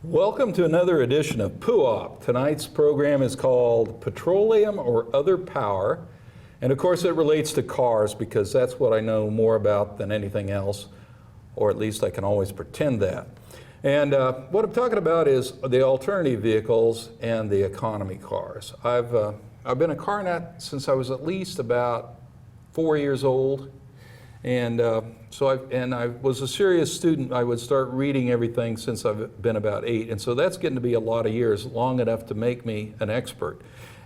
Welcome to another edition of POOP. Tonight's program is called Petroleum or Other Power. And of course it relates to cars because that's what I know more about than anything else, or at least I can always pretend that. And what I'm talking about is the alternative vehicles and the economy cars. I've been a car nut since I was at least about 4 years old. And I was a serious student. I would start reading everything since I've been about 8. And so that's getting to be a lot of years, long enough to make me an expert.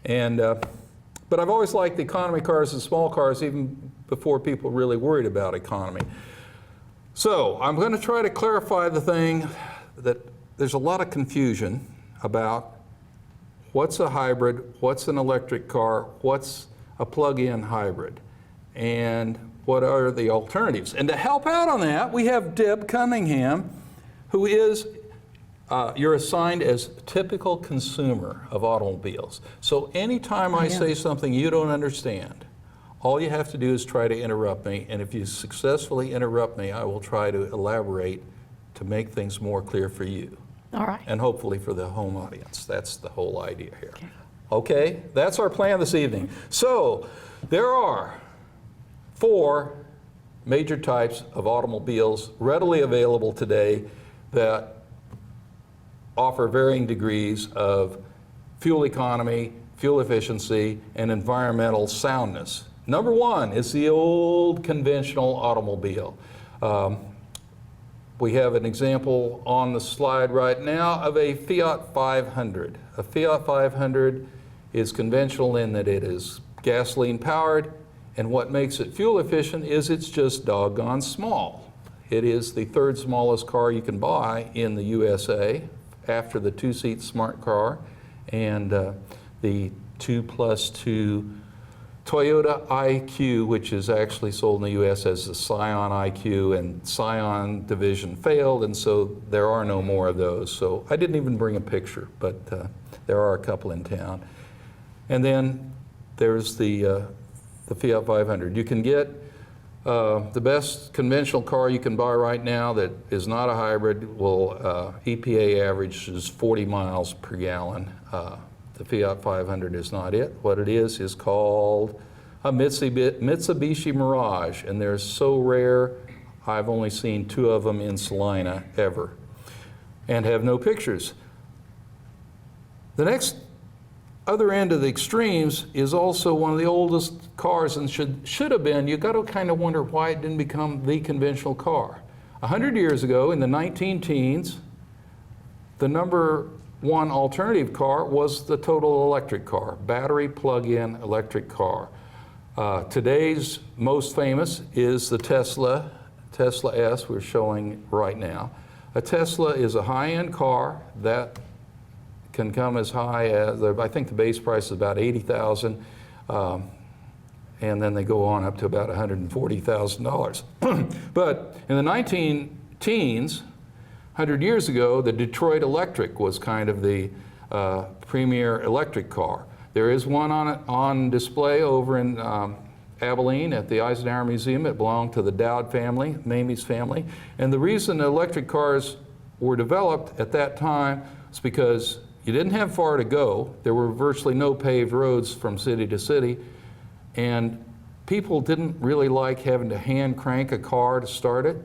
And, but I've always liked the economy cars and small cars even before people really worried about economy. So I'm going to try to clarify the thing that there's a lot of confusion about what's a hybrid, what's an electric car, what's a plug-in hybrid, and what are the alternatives. And to help out on that, we have Deb Cunningham, who is, you're assigned as typical consumer of automobiles. So anytime I say something you don't understand, all you have to do is try to interrupt me, and if you successfully interrupt me, I will try to elaborate to make things more clear for you. All right. And hopefully for the home audience. That's the whole idea here. Okay, that's our plan this evening. So there are 4 major types of automobiles readily available today that offer varying degrees of fuel economy, fuel efficiency, and environmental soundness. Number 1 is the old conventional automobile. We have an example on the slide right now of a Fiat 500. A Fiat 500 is conventional in that it is gasoline powered, and what makes it fuel efficient is it's just doggone small. It is the 3rd smallest car you can buy in the USA after the 2-seat smart car and the 2+2 Toyota IQ, which is actually sold in the US as the Scion IQ, and Scion division failed, and so there are no more of those. So I didn't even bring a picture, but there are a couple in town. And then there's the Fiat 500. You can get the best conventional car you can buy right now that is not a hybrid. Will EPA average is 40 miles per gallon. The Fiat 500 is not it. What it is called a Mitsubishi Mirage, and they're so rare. I've only seen 2 of them in Salina ever, and have no pictures. The next other end of the extremes is also one of the oldest cars, and should have been. You got to kind of wonder why it didn't become the conventional car. 100 years ago, in the 19-teens, the number 1 alternative car was the total electric car, battery plug-in electric car. Today's most famous is the Tesla S we're showing right now. A Tesla is a high-end car that can come as high as, I think the base price is about $80,000, and then they go on up to about $140,000. But in the 19-teens, 100 years ago, the Detroit Electric was kind of the premier electric car. There is one on display over in Abilene at the Eisenhower Museum. It belonged to the Dowd family, Mamie's family. And the reason the electric cars were developed at that time is because you didn't have far to go. There were virtually no paved roads from city to city, and people didn't really like having to hand crank a car to start it.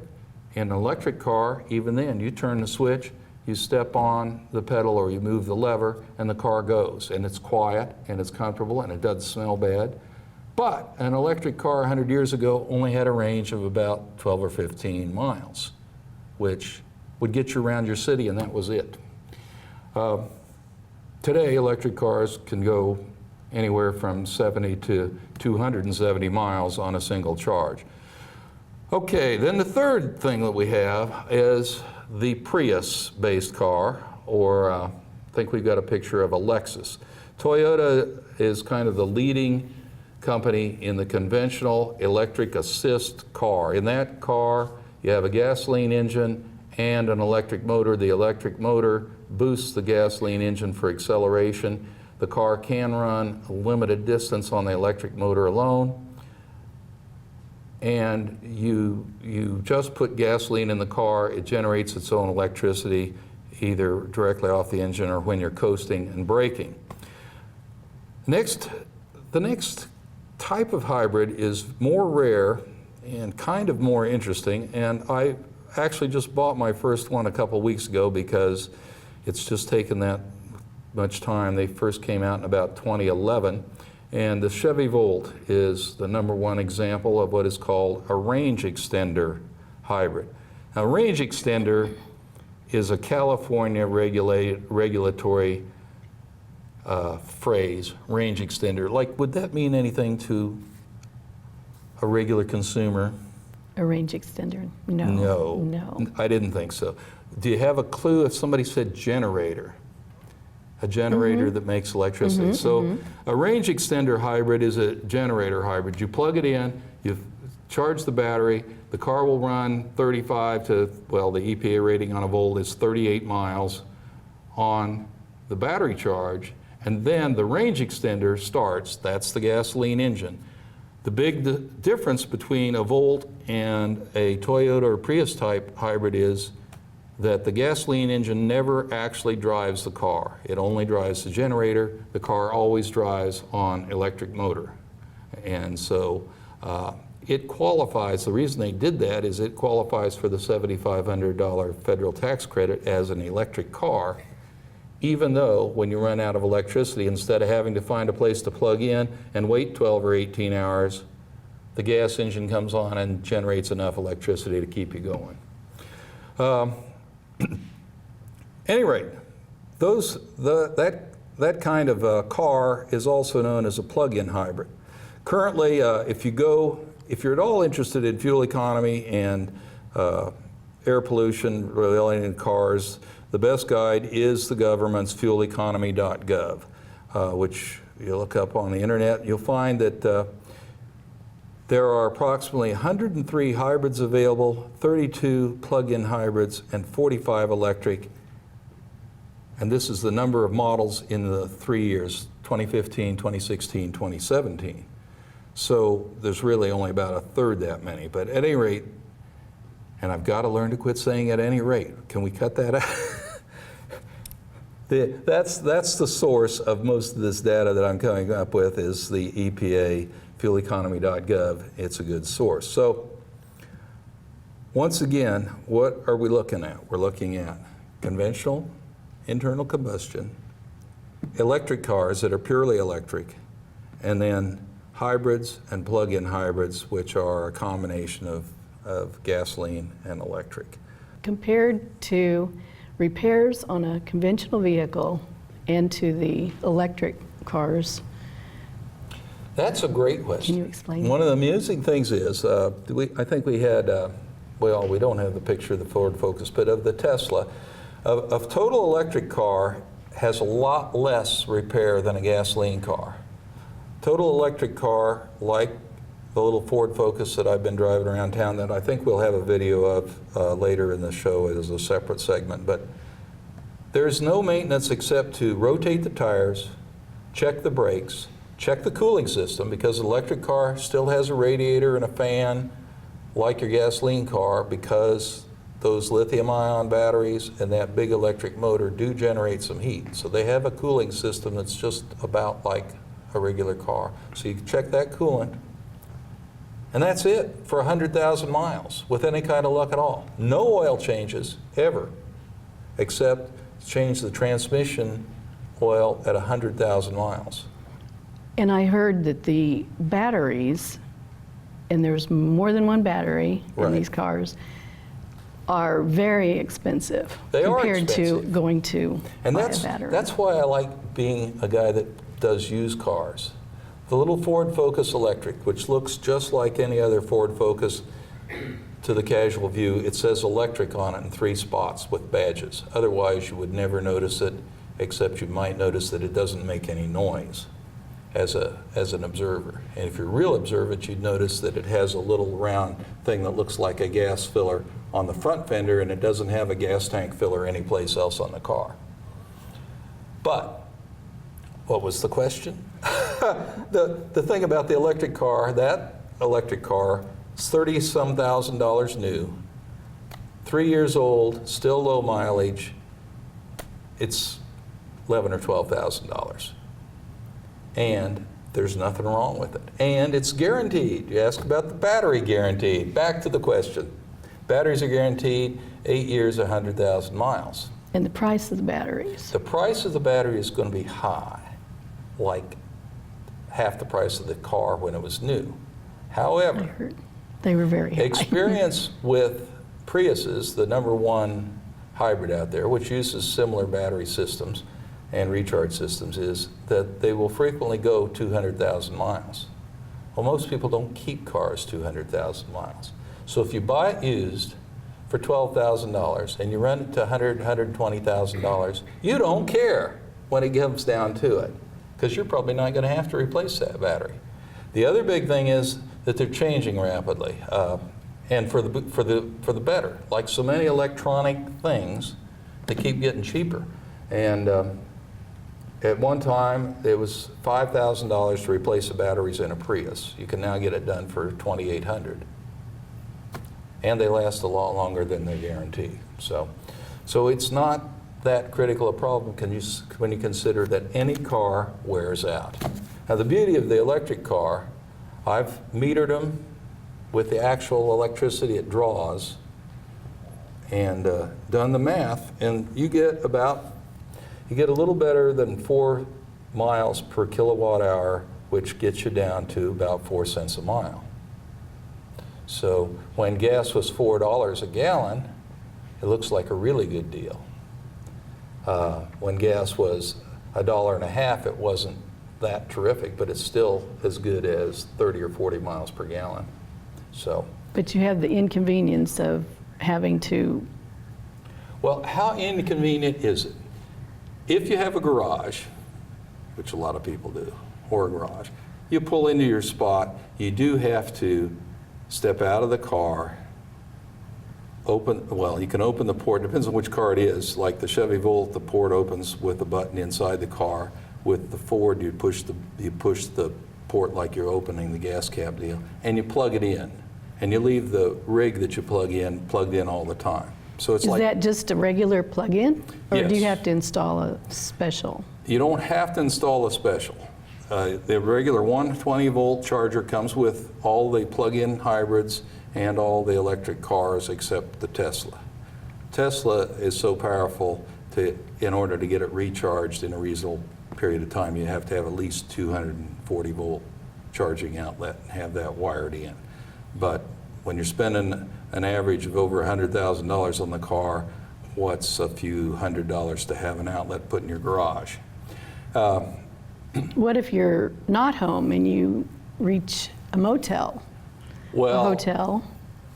In an electric car, even then, you turn the switch, you step on the pedal or you move the lever, and the car goes. And it's quiet, and it's comfortable, and it doesn't smell bad. But an electric car 100 years ago only had a range of about 12 or 15 miles, which would get you around your city, and that was it. Today, electric cars can go anywhere from 70 to 270 miles on a single charge. Okay, then the third thing that we have is the Prius-based car, or I think we've got a picture of a Lexus. Toyota is kind of the leading company in the conventional electric assist car. In that car, you have a gasoline engine and an electric motor. The electric motor boosts the gasoline engine for acceleration. The car can run a limited distance on the electric motor alone. And you just put gasoline in the car, it generates its own electricity. either directly off the engine or when you're coasting and braking. The next type of hybrid is more rare and kind of more interesting, and I actually just bought my first one a couple weeks ago because it's just taken that much time. They first came out in about 2011, and the Chevy Volt is the #1 example of what is called a range extender hybrid. Now, range extender is a California regulatory phrase, range extender. Like, would that mean anything to a regular consumer? A range extender? No. No. I didn't think so. Do you have a clue if somebody said generator? A generator that makes electricity. So a range extender hybrid is a generator hybrid. You plug it in, you charge the battery, the car will run 35 to, well, the EPA rating on a Volt is 38 miles on the battery charge, and then the range extender starts. That's the gasoline engine. The big difference between a Volt and a Toyota or Prius type hybrid is that the gasoline engine never actually drives the car. It only drives the generator. The car always drives on electric motor. And so it qualifies, the reason they did that is it qualifies for the $7,500 federal tax credit as an electric car, even though when you run out of electricity, instead of having to find a place to plug in and wait 12 or 18 hours, the gas engine comes on and generates enough electricity to keep you going. Any rate, that kind of car is also known as a plug-in hybrid. Currently, if you're at all interested in fuel economy and air pollution related to cars, the best guide is the government's fueleconomy.gov, which you look up on the internet. You'll find that there are approximately 103 hybrids available, 32 plug-in hybrids, and 45 electric. And this is the number of models in the 3 years, 2015, 2016, 2017. So there's really only about a third that many. But at any rate, and I've got to learn to quit saying at any rate. Can we cut that out? That's the source of most of this data that I'm coming up with is the EPA fueleconomy.gov. It's a good source. So once again, what are we looking at? We're looking at conventional internal combustion, electric cars that are purely electric, and then hybrids and plug-in hybrids, which are a combination of gasoline and electric. Compared to repairs on a conventional vehicle and to the electric cars. That's a great question. Can you explain? One of the amusing things is, I think we had, well, we don't have the picture of the Ford Focus, but of the Tesla, a total electric car has a lot less repair than a gasoline car. Total electric car, like the little Ford Focus that I've been driving around town that I think we'll have a video of later in the show as a separate segment, but there's no maintenance except to rotate the tires, check the brakes, check the cooling system, because an electric car still has a radiator and a fan like your gasoline car, because those lithium-ion batteries and that big electric motor do generate some heat. So they have a cooling system that's just about like a regular car. So you can check that coolant, and that's it for 100,000 miles with any kind of luck at all. No oil changes ever, except change the transmission oil at 100,000 miles. And I heard that the batteries, and there's more than one battery in these cars, are very expensive compared to going to buy a battery. That's why I like being a guy that does used cars. The little Ford Focus electric, which looks just like any other Ford Focus to the casual view, it says electric on it in 3 spots with badges. Otherwise, you would never notice it, except you might notice that it doesn't make any noise as an observer. And if you're real observant, you'd notice that it has a little round thing that looks like a gas filler on the front fender, and it doesn't have a gas tank filler anyplace else on the car. But what was the question? The thing about the electric car, that electric car is $30-some thousand new, 3 years old, still low mileage, it's $11,000 or $12,000. And there's nothing wrong with it. And it's guaranteed. You ask about the battery guarantee. Back to the question. Batteries are guaranteed 8 years, 100,000 miles. And the price of the batteries? The price of the battery is going to be high, like half the price of the car when it was new. However, I heard they were very high. Experience with Priuses, the #1 hybrid out there, which uses similar battery systems and recharge systems, is that they will frequently go 200,000 miles. Well, most people don't keep cars 200,000 miles. So if you buy it used for $12,000 and you run it to $100,000, $120,000, you don't care when it comes down to it, because you're probably not going to have to replace that battery. The other big thing is that they're changing rapidly, and for the better. Like so many electronic things, they keep getting cheaper. And at one time, it was $5,000 to replace the batteries in a Prius. You can now get it done for $2,800. And they last a lot longer than they guarantee. So it's not that critical a problem when you consider that any car wears out. Now the beauty of the electric car, I've metered them with the actual electricity it draws and done the math, and you get a little better than 4 miles per kilowatt hour, which gets you down to about 4 cents a mile. So when gas was $4 a gallon, it looks like a really good deal. When gas was $1.50, it wasn't that terrific, but it's still as good as 30 or 40 miles per gallon. So. But you have the inconvenience of having to. Well, how inconvenient is it? If you have a garage, which a lot of people do, or a garage, you pull into your spot, you do have to step out of the car, you can open the port, depends on which car it is. Like the Chevy Volt, the port opens with a button inside the car. With the Ford, you push the port like you're opening the gas cap deal, and you plug it in. And you leave the rig that you plugged in all the time. So it's Is that just a regular plug-in? Or Yes. do you have to install a special? You don't have to install a special. The regular 120-volt charger comes with all the plug-in hybrids and all the electric cars except the Tesla. Tesla is so powerful in order to get it recharged in a reasonable period of time, you have to have at least 240-volt charging outlet and have that wired in. But when you're spending an average of over $100,000 on the car, what's a few $100s to have an outlet put in your garage? What if you're not home and you reach a motel, a hotel?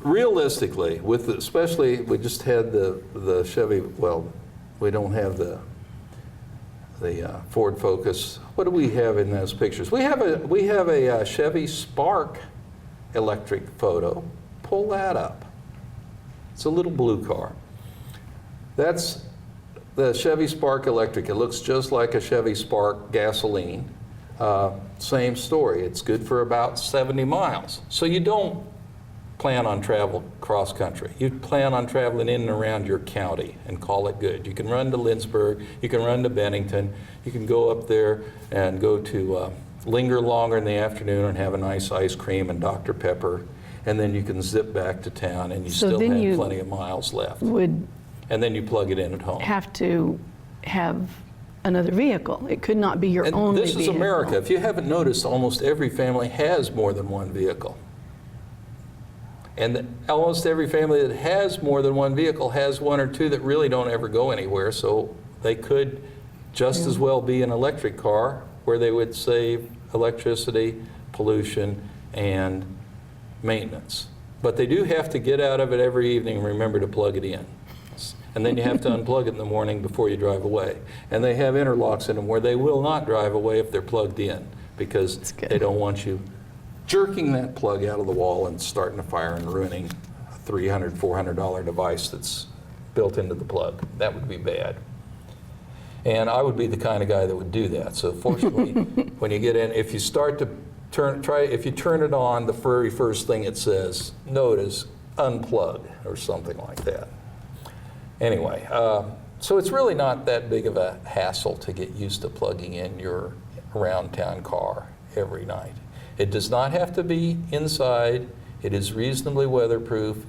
Realistically, especially we just had the Chevy. Well, we don't have the Ford Focus. What do we have in those pictures? We have a Chevy Spark electric photo. Pull that up. It's a little blue car. That's the Chevy Spark electric. It looks just like a Chevy Spark gasoline. Same story. It's good for about 70 miles. So you don't plan on travel cross country. You plan on traveling in and around your county and call it good. You can run to Lynchburg. You can run to Bennington. You can go up there and go to linger longer in the afternoon and have a nice ice cream and Dr. Pepper. And then you can zip back to town and you still have plenty of miles left. And then you plug it in at home. Have to have another vehicle. It could not be your only vehicle. This is America. If you haven't noticed, almost every family has more than one vehicle. And almost every family that has more than one vehicle has one or two that really don't ever go anywhere, so they could just as well be an electric car where they would save electricity, pollution, and maintenance. But they do have to get out of it every evening and remember to plug it in. And then you have to unplug it in the morning before you drive away. And they have interlocks in them where they will not drive away if they're plugged in, because they don't want you jerking that plug out of the wall and starting a fire and ruining a $300, $400 device that's built into the plug. That would be bad. And I would be the kind of guy that would do that. So fortunately, when you get in, if you start to if you turn it on, the very first thing it says, notice unplug or something like that. Anyway, So it's really not that big of a hassle to get used to plugging in your around town car every night. It does not have to be inside. It is reasonably weatherproof,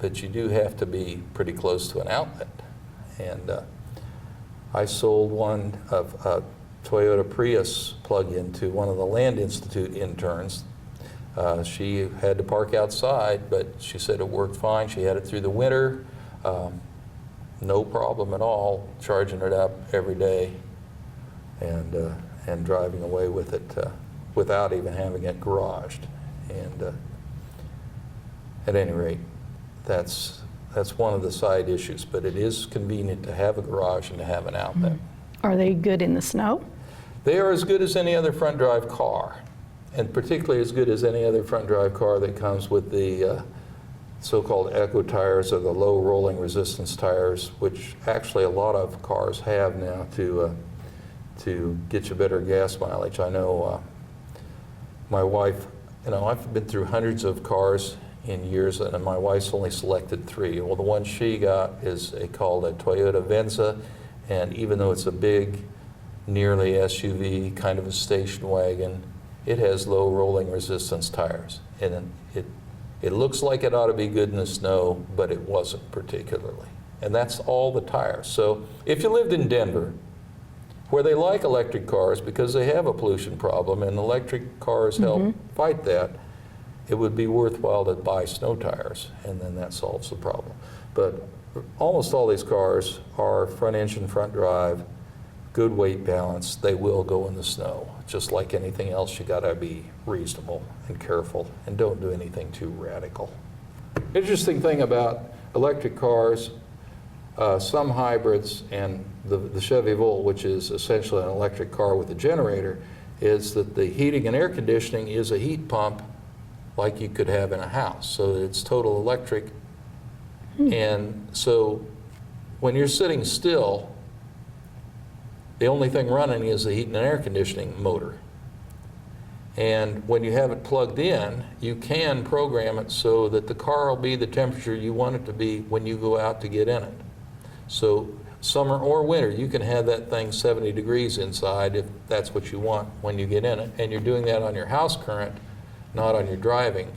but you do have to be pretty close to an outlet. And I sold one of a Toyota Prius plug-in to one of the Land Institute interns. She had to park outside, but she said it worked fine. She had it through the winter. No problem at all, charging it up every day and driving away with it without even having it garaged. And at any rate, that's one of the side issues, but it is convenient to have a garage and to have an outlet. Are they good in the snow? They are as good as any other front drive car, and particularly as good as any other front drive car that comes with the so-called eco tires, or the low rolling resistance tires, which actually a lot of cars have now to get you better gas mileage. I know my wife, I've been through hundreds of cars in years, and my wife's only selected 3. Well, the one she got is called a Toyota Venza, and even though it's a big, nearly SUV, kind of a station wagon, it has low rolling resistance tires. And it looks like it ought to be good in the snow, but it wasn't particularly. And that's all the tires. So if you lived in Denver, where they like electric cars because they have a pollution problem, and electric cars help fight that, it would be worthwhile to buy snow tires, and then that solves the problem. But almost all these cars are front engine, front drive, good weight balance. They will go in the snow. Just like anything else, you gotta be reasonable and careful and don't do anything too radical. Interesting thing about electric cars, some hybrids and the Chevy Volt, which is essentially an electric car with a generator, is that the heating and air conditioning is a heat pump like you could have in a house. So it's total electric. And so when you're sitting still, the only thing running is the heat and air conditioning motor. And when you have it plugged in, you can program it so that the car will be the temperature you want it to be when you go out to get in it. So summer or winter, you can have that thing 70 degrees inside if that's what you want when you get in it. And you're doing that on your house current, not on your driving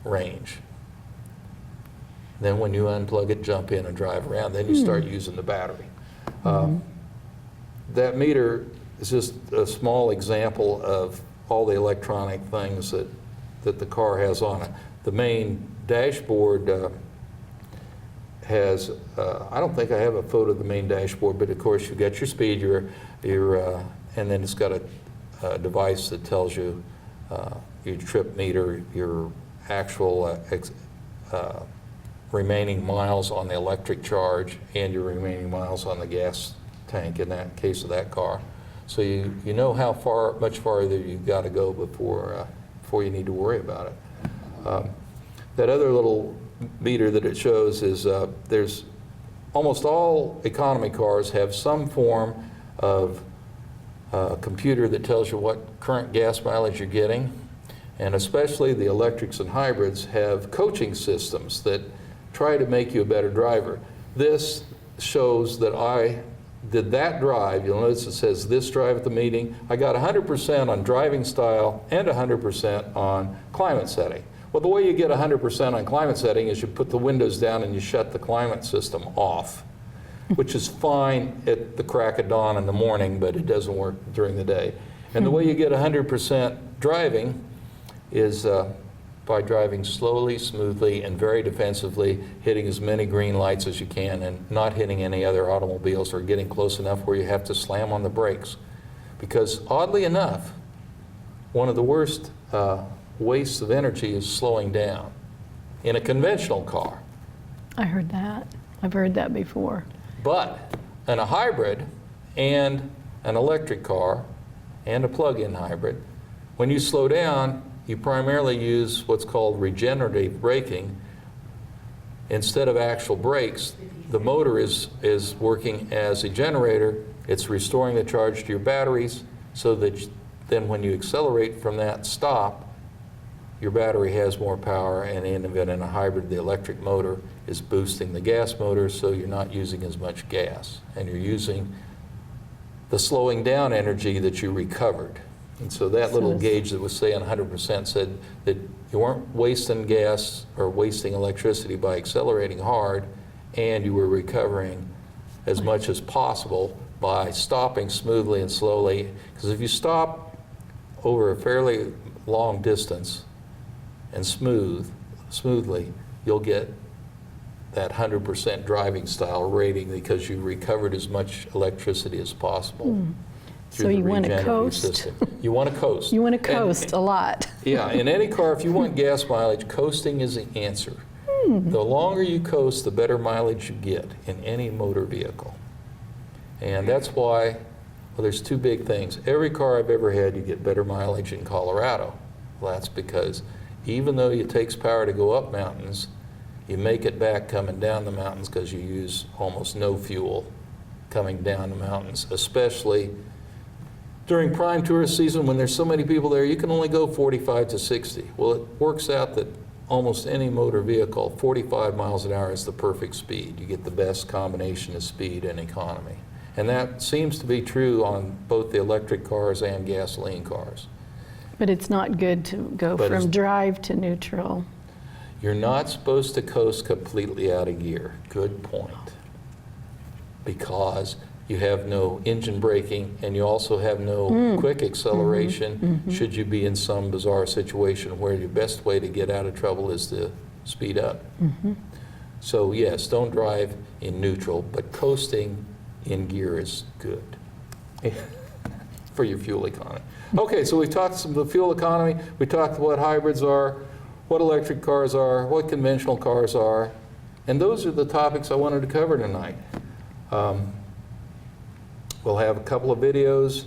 range. Then when you unplug it, jump in and drive around, then you start using the battery. That meter is just a small example of all the electronic things that the car has on it. The main dashboard has, I don't think I have a photo of the main dashboard, but of course you've got your speed, and then it's got a device that tells you your trip meter, your actual remaining miles on the electric charge, and your remaining miles on the gas tank in that case of that car. So you know how much farther you've got to go before you need to worry about it. That other little meter that it shows is there's almost all economy cars have some form of computer that tells you what current gas mileage you're getting, and especially the electrics and hybrids have coaching systems that try to make you a better driver. This shows that I did that drive. You'll notice it says this drive at the meeting. I got 100% on driving style and 100% on climate setting. Well, the way you get 100% on climate setting is you put the windows down and you shut the climate system off, which is fine at the crack of dawn in the morning, but it doesn't work during the day. And the way you get 100% driving is by driving slowly, smoothly, and very defensively, hitting as many green lights as you can and not hitting any other automobiles or getting close enough where you have to slam on the brakes. Because oddly enough, one of the worst wastes of energy is slowing down in a conventional car. I heard that. I've heard that before. But in a hybrid and an electric car and a plug-in hybrid, when you slow down, you primarily use what's called regenerative braking. Instead of actual brakes, the motor is working as a generator. It's restoring the charge to your batteries so that then when you accelerate from that stop, your battery has more power, and in a hybrid, the electric motor is boosting the gas motor so you're not using as much gas, and you're using the slowing down energy that you recovered. And so that little gauge that was saying 100% said that you weren't wasting gas or wasting electricity by accelerating hard, and you were recovering as much as possible by stopping smoothly and slowly. Because if you stop over a fairly long distance and smoothly, you'll get that 100% driving style rating because you recovered as much electricity as possible. So you want to coast. You want to coast. You want to coast a lot. Yeah, in any car, if you want gas mileage, coasting is the answer. The longer you coast, the better mileage you get in any motor vehicle. And that's why, well, there's two big things. Every car I've ever had, you get better mileage in Colorado. Well, that's because even though it takes power to go up mountains, you make it back coming down the mountains because you use almost no fuel coming down the mountains, especially during prime tourist season when there's so many people there. You can only go 45 to 60. Well, it works out that almost any motor vehicle, 45 miles an hour is the perfect speed. You get the best combination of speed and economy. And that seems to be true on both the electric cars and gasoline cars. But it's not good to go from drive to neutral. You're not supposed to coast completely out of gear. Good point. Because you have no engine braking, and you also have no quick acceleration should you be in some bizarre situation where your best way to get out of trouble is to speed up. So yes, don't drive in neutral, but coasting in gear is good for your fuel economy. Okay, so we talked some of the fuel economy, we talked what hybrids are, what electric cars are, what conventional cars are, and those are the topics I wanted to cover tonight. We'll have a couple of videos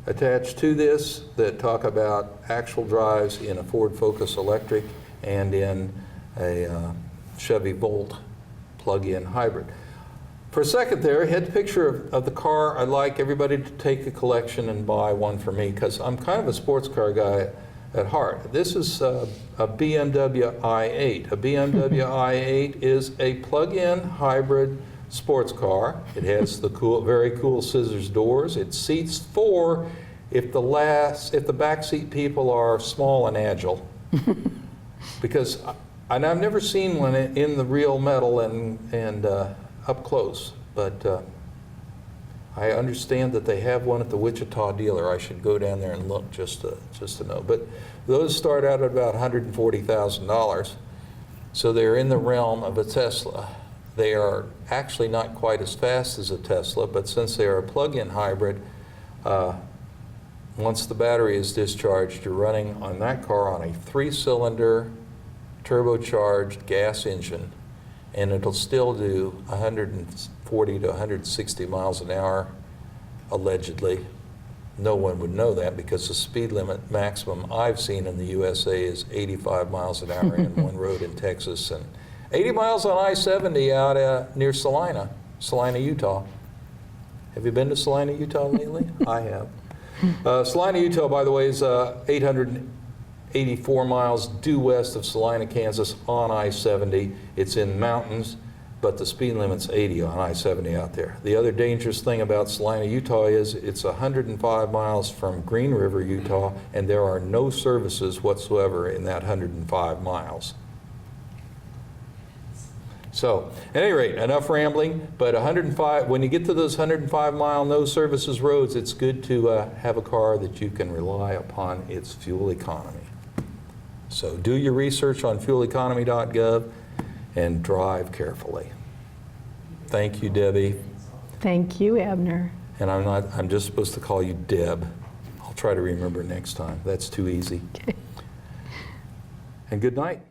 attached to this that talk about actual drives in a Ford Focus electric and in a Chevy Volt plug-in hybrid. For a second there, I had a picture of the car. I'd like everybody to take a collection and buy one for me because I'm kind of a sports car guy at heart. This is a BMW i8. A BMW i8 is a plug-in hybrid sports car. It has the very cool scissors doors. It seats 4 if the back seat people are small and agile. Because and I've never seen one in the real metal and up close, but I understand that they have one at the Wichita dealer. I should go down there and look just to know. But those start out at about $140,000, so they're in the realm of a Tesla. They are actually not quite as fast as a Tesla, but since they are a plug-in hybrid, once the battery is discharged, you're running on that car on a 3-cylinder turbocharged gas engine, and it'll still do 140 to 160 miles an hour, allegedly. No one would know that because the speed limit maximum I've seen in the USA is 85 miles an hour in one road in Texas, and 80 miles on I-70 out near Salina, Utah. Have you been to Salina, Utah lately? I have. Salina, Utah, by the way, is 884 miles due west of Salina, Kansas on I-70. It's in mountains, but the speed limit's 80 on I-70 out there. The other dangerous thing about Salina, Utah is it's 105 miles from Green River, Utah, and there are no services whatsoever in that 105 miles. So, at any rate, enough rambling, but 105, when you get to those 105-mile no services roads, it's good to have a car that you can rely upon its fuel economy. So do your research on fueleconomy.gov and drive carefully. Thank you, Debbie. Thank you, Abner. And I'm just supposed to call you Deb. I'll try to remember next time. That's too easy. Okay. And good night.